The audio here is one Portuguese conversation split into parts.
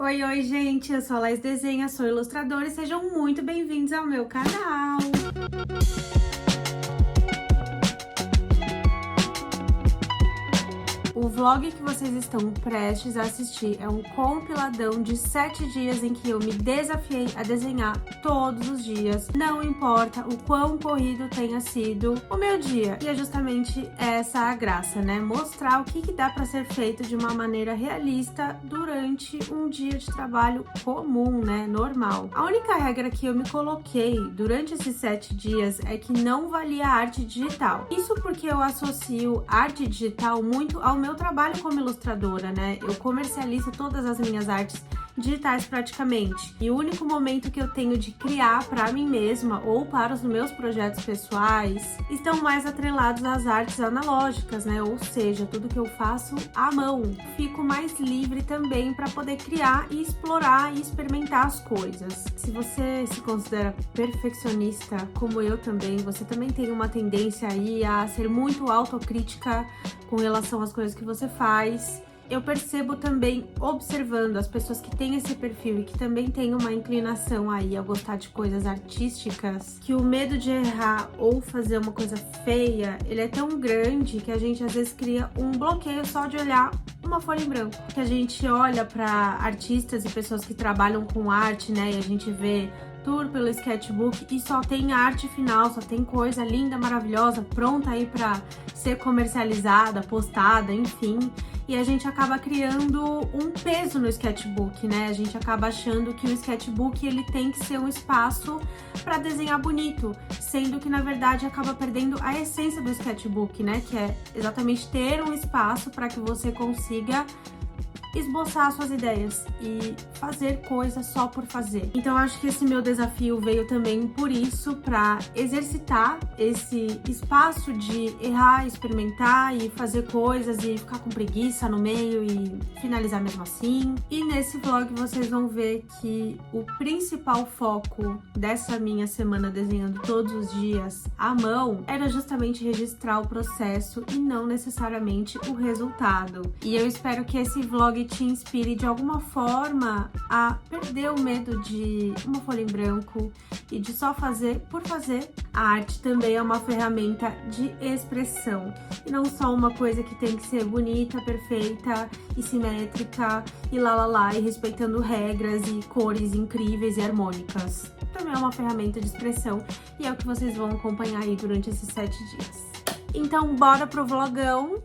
Oi, oi, gente! Eu sou a Laís Desenha, sou ilustradora e sejam muito bem-vindos ao meu canal! O vlog que vocês estão prestes a assistir é um compiladão de 7 dias em que eu me desafiei a desenhar todos os dias, não importa o quão corrido tenha sido o meu dia. E é justamente essa a graça, né? Mostrar o que dá pra ser feito de uma maneira realista durante um dia de trabalho comum, né? Normal. A única regra que eu me coloquei durante esses 7 dias é que não valia arte digital. Isso porque eu associo arte digital muito ao meu trabalho como ilustradora, né? Eu comercializo todas as minhas artes digitais praticamente. E o único momento que eu tenho de criar para mim mesma ou para os meus projetos pessoais estão mais atrelados às artes analógicas, né? Ou seja, tudo que eu faço à mão. Fico mais livre também para poder criar e explorar e experimentar as coisas. Se você se considera perfeccionista, como eu também, você também tem uma tendência aí a ser muito autocrítica com relação às coisas que você faz. Eu percebo também, observando as pessoas que têm esse perfil e que também têm uma inclinação aí a gostar de coisas artísticas, que o medo de errar ou fazer uma coisa feia, ele é tão grande que a gente às vezes cria um bloqueio só de olhar uma folha em branco. Que a gente olha para artistas e pessoas que trabalham com arte, né, e a gente vê tour pelo sketchbook e só tem arte final, só tem coisa linda, maravilhosa, pronta aí para ser comercializada, postada, enfim. E a gente acaba criando um peso no sketchbook, né? A gente acaba achando que o sketchbook ele tem que ser um espaço para desenhar bonito, sendo que na verdade acaba perdendo a essência do sketchbook, né? Que é exatamente ter um espaço para que você consiga esboçar suas ideias e fazer coisas só por fazer. Então eu acho que esse meu desafio veio também por isso, para exercitar esse espaço de errar, experimentar e fazer coisas e ficar com preguiça no meio e finalizar mesmo assim. E nesse vlog vocês vão ver que o principal foco dessa minha semana desenhando todos os dias à mão era justamente registrar o processo e não necessariamente o resultado. E eu espero que esse vlog te inspire de alguma forma a perder o medo de uma folha em branco e de só fazer por fazer. A arte também é uma ferramenta de expressão e não só uma coisa que tem que ser bonita, perfeita e simétrica e e respeitando regras e cores incríveis e harmônicas. Também é uma ferramenta de expressão e é o que vocês vão acompanhar aí durante esses 7 dias. Então bora pro vlogão!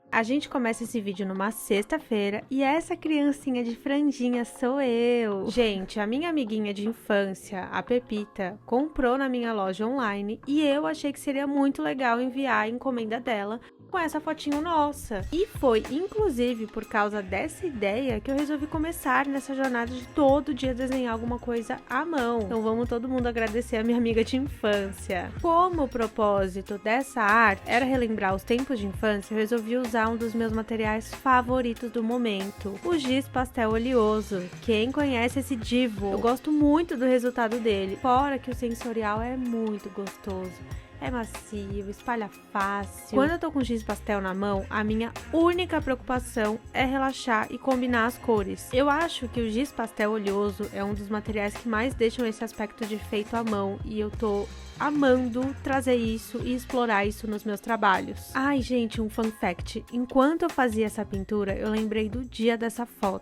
A gente começa esse vídeo numa sexta-feira e essa criancinha de franjinha sou eu. Gente, a minha amiguinha de infância, a Pepita, comprou na minha loja online e eu achei que seria muito legal enviar a encomenda dela com essa fotinho nossa. E foi, inclusive, por causa dessa ideia que eu resolvi começar nessa jornada de todo dia desenhar alguma coisa à mão. Então vamos todo mundo agradecer a minha amiga de infância. Como o propósito dessa arte era relembrar os tempos de infância, eu resolvi usar um dos meus materiais favoritos do momento, o giz pastel oleoso. Quem conhece esse divo? Eu gosto muito do resultado dele, fora que o sensorial é muito gostoso. É macio, espalha fácil. Quando eu tô com giz pastel na mão, a minha única preocupação é relaxar e combinar as cores. Eu acho que o giz pastel oleoso é um dos materiais que mais deixam esse aspecto de feito à mão e eu tô amando trazer isso e explorar isso nos meus trabalhos. Ai, gente, um fun fact. Enquanto eu fazia essa pintura, eu lembrei do dia dessa foto.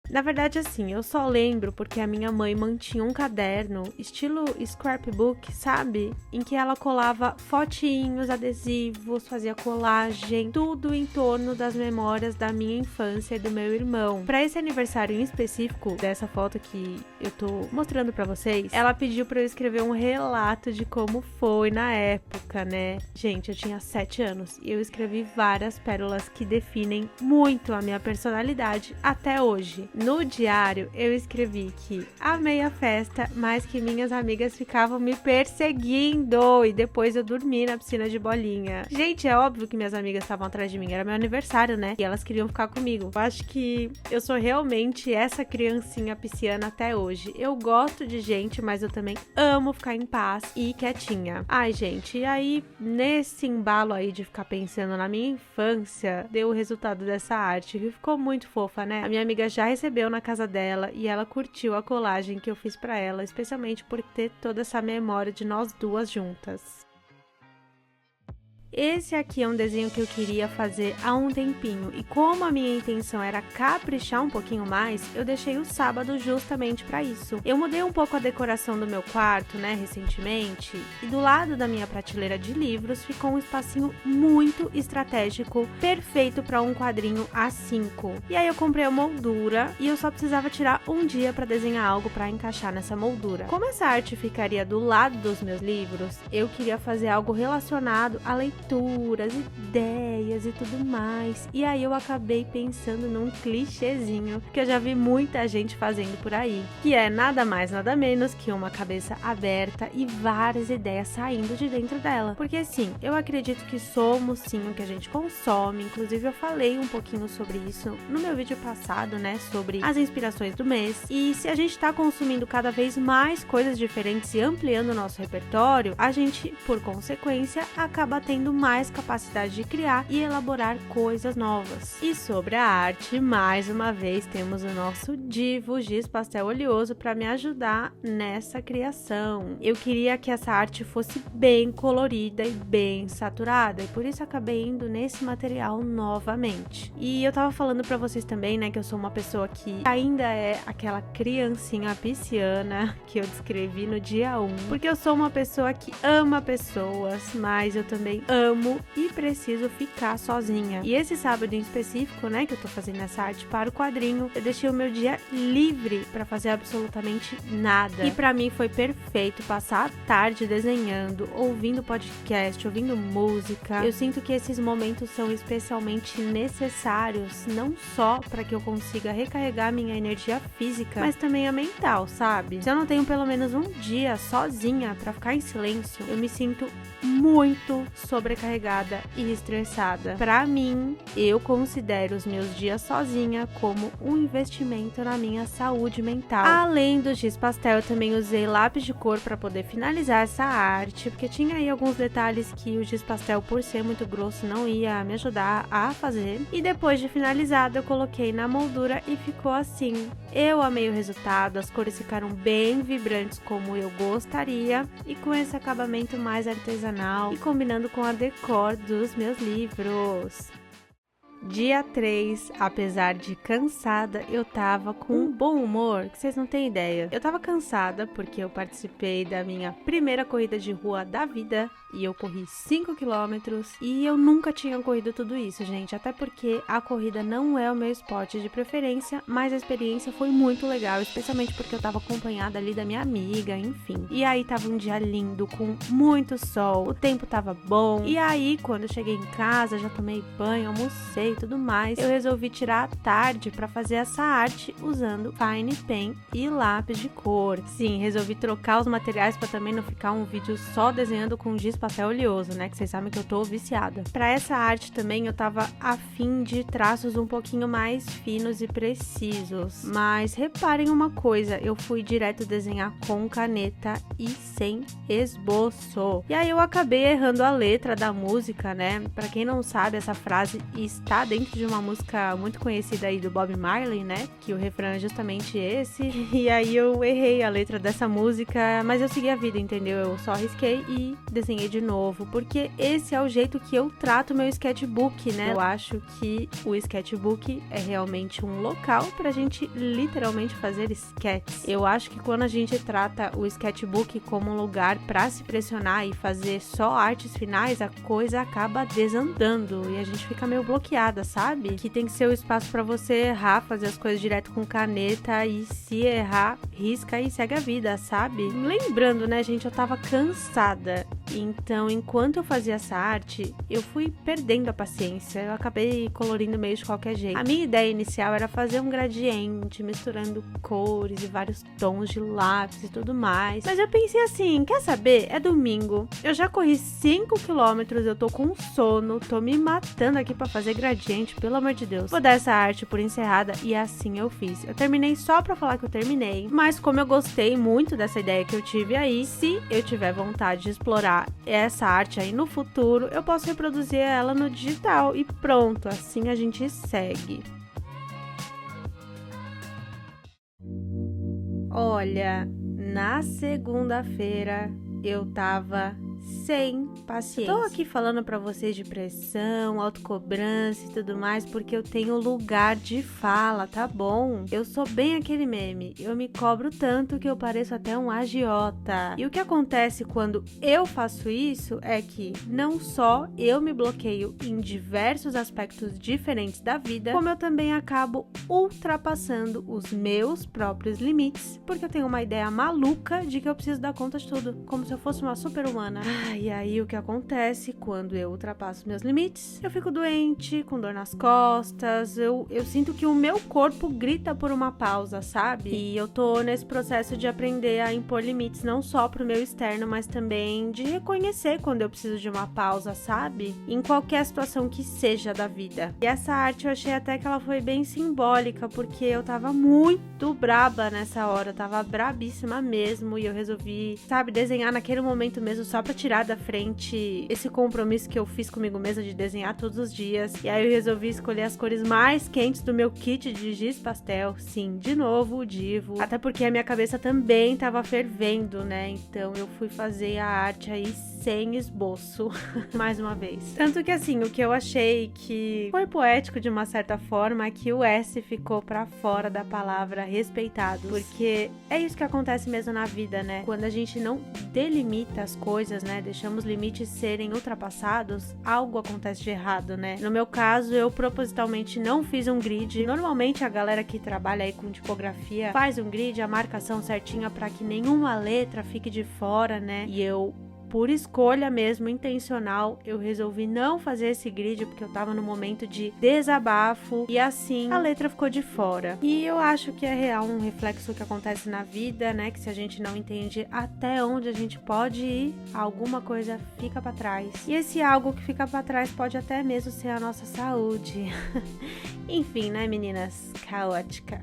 Na verdade, assim, eu só lembro porque a minha mãe mantinha um caderno, estilo scrapbook, sabe? Em que ela colava fotinhos, adesivos, fazia colagem, tudo em torno das memórias da minha infância e do meu irmão. Pra esse aniversário em específico, dessa foto que eu tô mostrando pra vocês, ela pediu pra eu escrever um relato de como foi na época, né? Gente, eu tinha 7 anos e eu escrevi várias pérolas que definem muito a minha personalidade até hoje. No diário, eu escrevi que amei a festa, mas que minhas amigas ficavam me perseguindo e depois eu dormi na piscina de bolinha. Gente, é óbvio que minhas amigas estavam atrás de mim, era meu aniversário, né? E elas queriam ficar comigo. Eu acho que eu sou realmente essa criancinha pisciana até hoje. Eu gosto de gente, mas eu também amo ficar em paz e quietinha. Ai, gente, e aí, nesse embalo aí de ficar pensando na minha infância, deu o resultado dessa arte, que ficou muito fofa, né? A minha amiga já recebeu recebeu na casa dela e ela curtiu a colagem que eu fiz pra ela, especialmente por ter toda essa memória de nós duas juntas. Esse aqui é um desenho que eu queria fazer há um tempinho e como a minha intenção era caprichar um pouquinho mais, eu deixei o sábado justamente para isso. Eu mudei um pouco a decoração do meu quarto, né, recentemente, e do lado da minha prateleira de livros ficou um espacinho muito estratégico, perfeito para um quadrinho A5. E aí eu comprei a moldura e eu só precisava tirar um dia para desenhar algo para encaixar nessa moldura. Como essa arte ficaria do lado dos meus livros, eu queria fazer algo relacionado à leituras, ideias e tudo mais. E aí eu acabei pensando num clichêzinho que eu já vi muita gente fazendo por aí, que é nada mais nada menos que uma cabeça aberta e várias ideias saindo de dentro dela. Porque sim, eu acredito que somos sim o que a gente consome. Inclusive eu falei um pouquinho sobre isso no meu vídeo passado, né, sobre as inspirações do mês. E se a gente tá consumindo cada vez mais coisas diferentes e ampliando o nosso repertório, a gente, por consequência, acaba tendo mais capacidade de criar e elaborar coisas novas. E sobre a arte, mais uma vez temos o nosso divo giz pastel oleoso para me ajudar nessa criação. Eu queria que essa arte fosse bem colorida e bem saturada, e por isso acabei indo nesse material novamente. E eu tava falando para vocês também, né, que eu sou uma pessoa que ainda é aquela criancinha pisciana que eu descrevi no dia 1, porque eu sou uma pessoa que ama pessoas, mas eu também amo e preciso ficar sozinha. E esse sábado em específico, né, que eu tô fazendo essa arte para o quadrinho, eu deixei o meu dia livre para fazer absolutamente nada. E para mim foi perfeito passar a tarde desenhando, ouvindo podcast, ouvindo música. Eu sinto que esses momentos são especialmente necessários, não só para que eu consiga recarregar minha energia física, mas também a mental, sabe? Se eu não tenho pelo menos um dia sozinha para ficar em silêncio, eu me sinto muito sobrecarregada e estressada. Para mim, eu considero os meus dias sozinha como um investimento na minha saúde mental. Além do giz pastel, eu também usei lápis de cor para poder finalizar essa arte, porque tinha aí alguns detalhes que o giz pastel, por ser muito grosso, não ia me ajudar a fazer. E depois de finalizado, eu coloquei na moldura e ficou assim. Eu amei o resultado, as cores ficaram bem vibrantes como eu gostaria e com esse acabamento mais artesanal e combinando com a decor dos meus livros. Dia 3, apesar de cansada, eu tava com um bom humor, que vocês não têm ideia. Eu tava cansada porque eu participei da minha primeira corrida de rua da vida e eu corri 5 km e eu nunca tinha corrido tudo isso, gente, até porque a corrida não é o meu esporte de preferência, mas a experiência foi muito legal, especialmente porque eu tava acompanhada ali da minha amiga, enfim. E aí tava um dia lindo, com muito sol, o tempo tava bom, e aí quando eu cheguei em casa, já tomei banho, almocei e tudo mais, eu resolvi tirar a tarde pra fazer essa arte usando fine pen e lápis de cor. Sim, resolvi trocar os materiais pra também não ficar um vídeo só desenhando com giz pastel oleoso, né, que vocês sabem que eu tô viciada. Pra essa arte também eu tava afim de traços um pouquinho mais finos e precisos, mas reparem uma coisa, eu fui direto desenhar com caneta e sem esboço. E aí eu acabei errando a letra da música, né, pra quem não sabe, essa frase está dentro de uma música muito conhecida aí do Bob Marley, né, que o refrão é justamente esse, e aí eu errei a letra dessa música, mas eu segui a vida, entendeu? Eu só risquei e desenhei de novo, porque esse é o jeito que eu trato meu sketchbook, né? Eu acho que o sketchbook é realmente um local pra gente literalmente fazer sketches. Eu acho que quando a gente trata o sketchbook como um lugar pra se pressionar e fazer só artes finais, a coisa acaba desandando e a gente fica meio bloqueada, sabe? Que tem que ser o espaço pra você errar, fazer as coisas direto com caneta e se errar, risca e segue a vida, sabe? Lembrando, né, gente, eu tava cansada. Então, enquanto eu fazia essa arte, eu fui perdendo a paciência. Eu acabei colorindo meio de qualquer jeito. A minha ideia inicial era fazer um gradiente, misturando cores e vários tons de lápis e tudo mais. Mas eu pensei assim, quer saber? É domingo. Eu já corri 5 km, eu tô com sono, tô me matando aqui pra fazer gradiente, pelo amor de Deus. Vou dar essa arte por encerrada e assim eu fiz. Eu terminei só pra falar que eu terminei, mas como eu gostei muito dessa ideia que eu tive aí, se eu tiver vontade de explorar essa arte aí no futuro, eu posso reproduzir ela no digital e pronto, assim a gente segue. Olha, na segunda-feira eu tava sem paciência. Tô aqui falando pra vocês de pressão, autocobrança e tudo mais, porque eu tenho lugar de fala, tá bom? Eu sou bem aquele meme, eu me cobro tanto que eu pareço até um agiota. E o que acontece quando eu faço isso é que não só eu me bloqueio em diversos aspectos diferentes da vida, como eu também acabo ultrapassando os meus próprios limites, porque eu tenho uma ideia maluca de que eu preciso dar conta de tudo, como se eu fosse uma super-humana. E aí o que acontece quando eu ultrapasso meus limites? Eu fico doente, com dor nas costas, eu sinto que o meu corpo grita por uma pausa, sabe? E eu tô nesse processo de aprender a impor limites não só pro meu externo, mas também de reconhecer quando eu preciso de uma pausa, sabe? Em qualquer situação que seja da vida. E essa arte eu achei até que ela foi bem simbólica, porque eu tava muito braba nessa hora, eu tava brabíssima mesmo, e eu resolvi, sabe, desenhar naquele momento mesmo só pra tirar da frente esse compromisso que eu fiz comigo mesma de desenhar todos os dias. E aí eu resolvi escolher as cores mais quentes do meu kit de giz pastel. Sim, de novo o Divo. Até porque a minha cabeça também tava fervendo, né? Então eu fui fazer a arte aí sem esboço, mais uma vez. Tanto que assim, o que eu achei que foi poético de uma certa forma é que o S ficou pra fora da palavra respeitados. Porque é isso que acontece mesmo na vida, né? Quando a gente não delimita as coisas, né? Deixamos limites serem ultrapassados, algo acontece de errado, né? No meu caso, eu propositalmente não fiz um grid. Normalmente a galera que trabalha aí com tipografia faz um grid, a marcação certinha pra que nenhuma letra fique de fora, né? E eu, por escolha mesmo, intencional, eu resolvi não fazer esse grid porque eu tava no momento de desabafo e assim a letra ficou de fora. E eu acho que é real um reflexo que acontece na vida, né? Que se a gente não entende até onde a gente pode ir, alguma coisa fica pra trás. E esse algo que fica pra trás pode até mesmo ser a nossa saúde. Enfim, né, meninas? Caótica.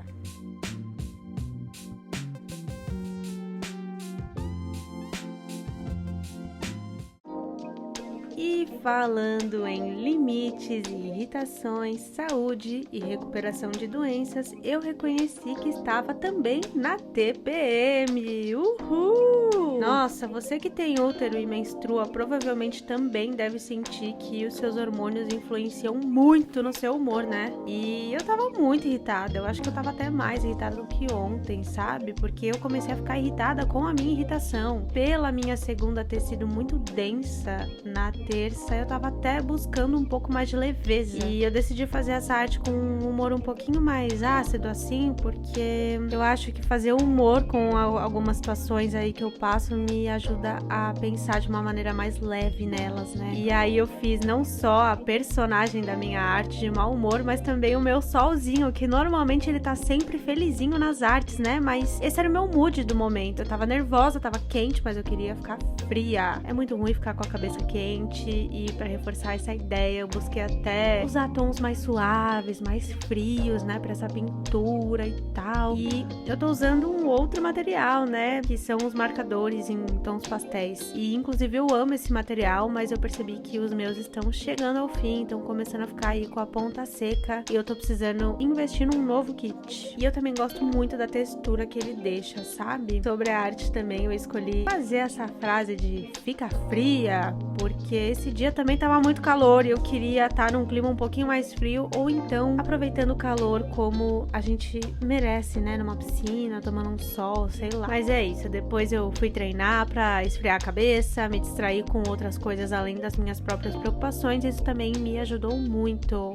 E falando em limites e irritações, saúde e recuperação de doenças, eu reconheci que estava também na TPM. Uhul! Nossa, você que tem útero e menstrua provavelmente também deve sentir que os seus hormônios influenciam muito no seu humor, né? E eu tava muito irritada, eu acho que eu tava até mais irritada do que ontem, sabe? Porque eu comecei a ficar irritada com a minha irritação. Pela minha segunda ter sido muito densa, na terça eu tava até buscando um pouco mais de leveza. E eu decidi fazer essa arte com um humor um pouquinho mais ácido assim, porque eu acho que fazer humor com algumas situações aí que eu passo me ajuda a pensar de uma maneira mais leve nelas, né? E aí eu fiz não só a personagem da minha arte de mau humor, mas também o meu solzinho, que normalmente ele tá sempre felizinho nas artes, né? Mas esse era o meu mood do momento. Eu tava nervosa, tava quente, mas eu queria ficar fria. É muito ruim ficar com a cabeça quente, e pra reforçar essa ideia eu busquei até usar tons mais suaves, mais frios, né, pra essa pintura e tal. E eu tô usando um outro material, né, que são os marcadores em tons pastéis. E inclusive eu amo esse material, mas eu percebi que os meus estão chegando ao fim, estão começando a ficar aí com a ponta seca e eu tô precisando investir num novo kit. E eu também gosto muito da textura que ele deixa, sabe? Sobre a arte também eu escolhi fazer essa frase de fica fria, porque esse dia também tava muito calor e eu queria estar num clima um pouquinho mais frio, ou então aproveitando o calor como a gente merece, né? Numa piscina, tomando um sol, sei lá. Mas é isso, depois eu fui treinar pra esfriar a cabeça, me distrair com outras coisas além das minhas próprias preocupações, e isso também me ajudou muito.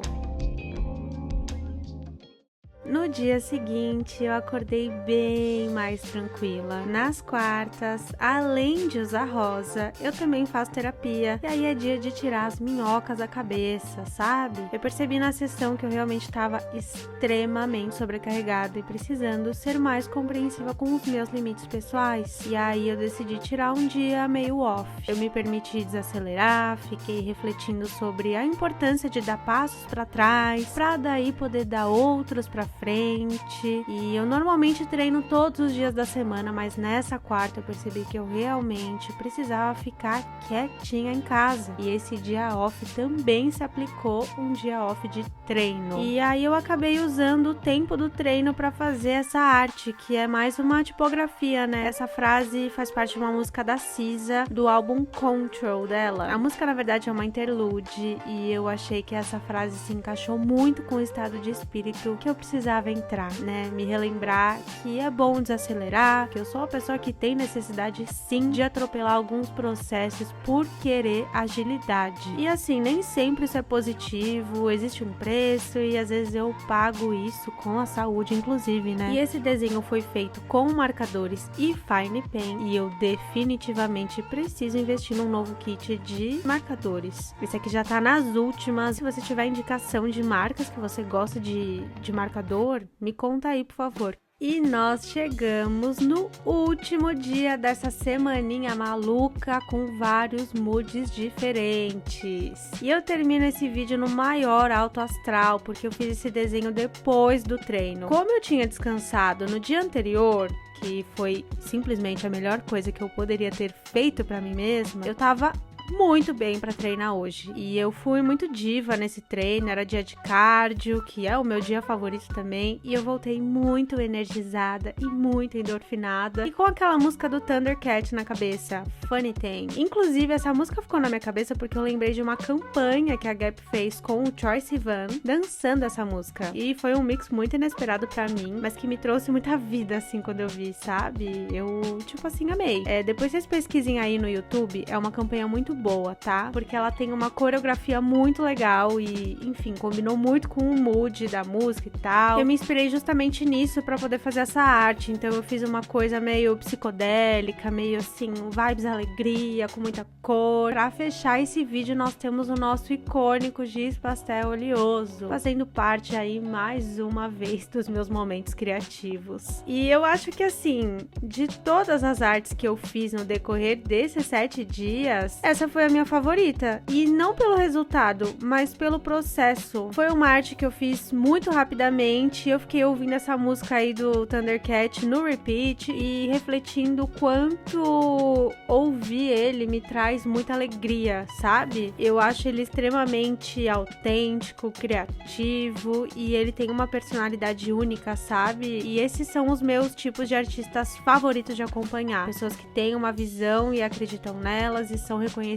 No dia seguinte, eu acordei bem mais tranquila. Nas quartas, além de usar rosa, eu também faço terapia. E aí é dia de tirar as minhocas da cabeça, sabe? Eu percebi na sessão que eu realmente estava extremamente sobrecarregada e precisando ser mais compreensiva com os meus limites pessoais. E aí eu decidi tirar um dia meio off. Eu me permiti desacelerar, fiquei refletindo sobre a importância de dar passos para trás, para daí poder dar outros para frente, frente. E eu normalmente treino todos os dias da semana, mas nessa quarta eu percebi que eu realmente precisava ficar quietinha em casa. E esse dia off também se aplicou um dia off de treino. E aí eu acabei usando o tempo do treino para fazer essa arte, que é mais uma tipografia, né? Essa frase faz parte de uma música da SZA, do álbum Control dela. A música, na verdade, é uma interlude e eu achei que essa frase se encaixou muito com o estado de espírito que eu precisava entrar, né? Me relembrar que é bom desacelerar, que eu sou uma pessoa que tem necessidade, sim, de atropelar alguns processos por querer agilidade. E assim, nem sempre isso é positivo, existe um preço e às vezes eu pago isso com a saúde, inclusive, né? E esse desenho foi feito com marcadores e Fine Pen e eu definitivamente preciso investir num novo kit de marcadores. Esse aqui já tá nas últimas. Se você tiver indicação de marcas que você gosta de marcador, me conta aí, por favor. E nós chegamos no último dia dessa semaninha maluca com vários moods diferentes. E eu termino esse vídeo no maior alto astral, porque eu fiz esse desenho depois do treino. Como eu tinha descansado no dia anterior, que foi simplesmente a melhor coisa que eu poderia ter feito pra mim mesma, eu tava muito bem pra treinar hoje. E eu fui muito diva nesse treino, era dia de cardio, que é o meu dia favorito também, e eu voltei muito energizada e muito endorfinada, e com aquela música do Thundercat na cabeça, Funny Thing. Inclusive, essa música ficou na minha cabeça porque eu lembrei de uma campanha que a Gap fez com o Troye Sivan, dançando essa música. E foi um mix muito inesperado pra mim, mas que me trouxe muita vida, assim, quando eu vi, sabe? Eu, tipo assim, amei. Depois vocês pesquisem aí no YouTube, é uma campanha muito boa, tá? Porque ela tem uma coreografia muito legal e, enfim, combinou muito com o mood da música e tal. Eu me inspirei justamente nisso pra poder fazer essa arte, então eu fiz uma coisa meio psicodélica, meio assim, vibes alegria, com muita cor. Pra fechar esse vídeo, nós temos o nosso icônico giz pastel oleoso, fazendo parte aí, mais uma vez, dos meus momentos criativos. E eu acho que, assim, de todas as artes que eu fiz no decorrer desses 7 dias, essa foi a minha favorita. E não pelo resultado, mas pelo processo. Foi uma arte que eu fiz muito rapidamente. Eu fiquei ouvindo essa música aí do Thundercat no repeat e refletindo o quanto ouvir ele me traz muita alegria, sabe? Eu acho ele extremamente autêntico, criativo e ele tem uma personalidade única, sabe? E esses são os meus tipos de artistas favoritos de acompanhar. Pessoas que têm uma visão e acreditam nelas e são reconhecidas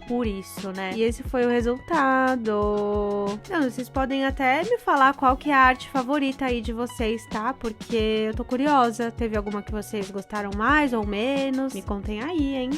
por isso, né? E esse foi o resultado. Não, vocês podem até me falar qual que é a arte favorita aí de vocês, tá? Porque eu tô curiosa. Teve alguma que vocês gostaram mais ou menos? Me contem aí, hein?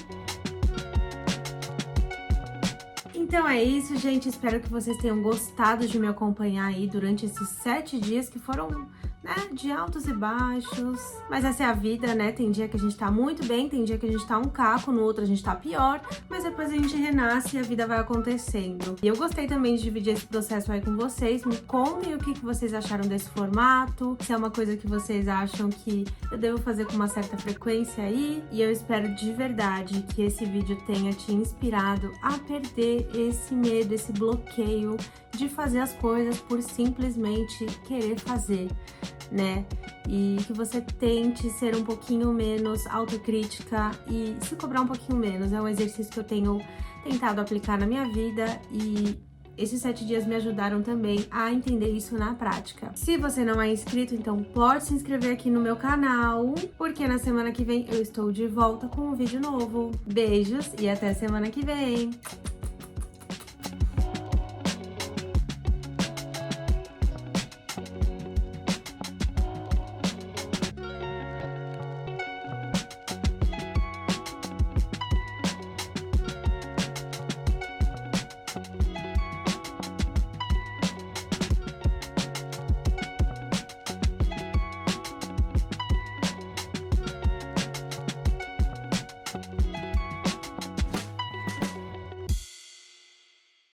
Então é isso, gente. Espero que vocês tenham gostado de me acompanhar aí durante esses 7 dias que foram, né, de altos e baixos. Mas essa é a vida, né? Tem dia que a gente tá muito bem, tem dia que a gente tá um caco, no outro a gente tá pior, mas depois a gente renasce e a vida vai acontecendo. E eu gostei também de dividir esse processo aí com vocês. Me contem o que vocês acharam desse formato, se é uma coisa que vocês acham que eu devo fazer com uma certa frequência aí. E eu espero de verdade que esse vídeo tenha te inspirado a perder esse medo, esse bloqueio de fazer as coisas por simplesmente querer fazer, né? E que você tente ser um pouquinho menos autocrítica e se cobrar um pouquinho menos. É um exercício que eu tenho tentado aplicar na minha vida e esses 7 dias me ajudaram também a entender isso na prática. Se você não é inscrito, então pode se inscrever aqui no meu canal, porque na semana que vem eu estou de volta com um vídeo novo. Beijos e até semana que vem!